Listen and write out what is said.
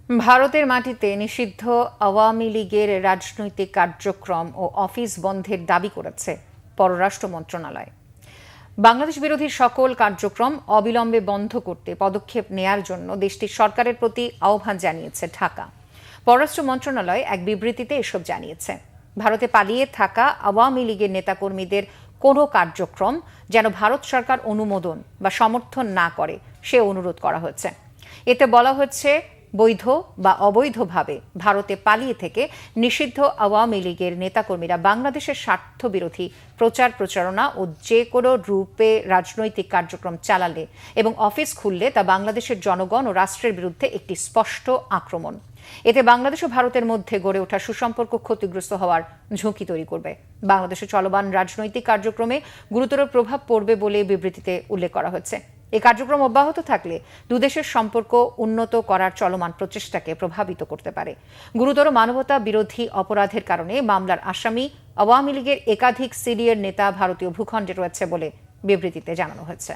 ভারতের মাটিতে নিষিদ্ধ আওয়ামী লীগের রাজনৈতিক কার্যক্রম ও অফিস বন্ধের দাবি করেছে পররাষ্ট্র মন্ত্রণালয়। বাংলাদেশ বিরোধী সকল কার্যক্রম অবিলম্বে বন্ধ করতে পদক্ষেপ নেয়ার জন্য দেশটির সরকারের প্রতি আহ্বান জানিয়েছে ঢাকা। পররাষ্ট্র মন্ত্রণালয় এক বিবৃতিতে এসব জানিয়েছে। ভারতে পালিয়ে থাকা আওয়ামী লীগের নেতাকর্মীদের কোনো কার্যক্রম যেন ভারত সরকার অনুমোদন বা সমর্থন না করে সে অনুরোধ করা হয়েছে। এতে বলা হচ্ছে, বৈধ বা অবৈধভাবে ভারতে পালিয়ে থেকে নিষিদ্ধ আওয়ামী লীগের নেতাকর্মীরা বাংলাদেশের স্বার্থবিরোধী প্রচার প্রচারণা ও যে কোনো রূপে রাজনৈতিক কার্যক্রম চালালে এবং অফিস খুললে তা বাংলাদেশের জনগণ ও রাষ্ট্রের বিরুদ্ধে একটি স্পষ্ট আক্রমণ। এতে বাংলাদেশ ও ভারতের মধ্যে গড়ে ওঠা সুসম্পর্ক ক্ষতিগ্রস্ত হওয়ার ঝুঁকি তৈরি করবে। বাংলাদেশে চলমান রাজনৈতিক কার্যক্রমে গুরুতর প্রভাব পড়বে বলে বিবৃতিতে উল্লেখ করা হয়েছে। এই কার্যক্রম অব্যাহত থাকলে দুদেশের সম্পর্ক উন্নত করার চলমান প্রচেষ্টাকে প্রভাবিত করতে পারে। গুরুতর মানবতা বিরোধী অপরাধের কারণে মামলার আসামি আওয়ামী লীগের একাধিক সিনিয়র নেতা ভারতীয় ভূখণ্ডে রয়েছে বলে বিবৃতিতে জানানো হয়েছে।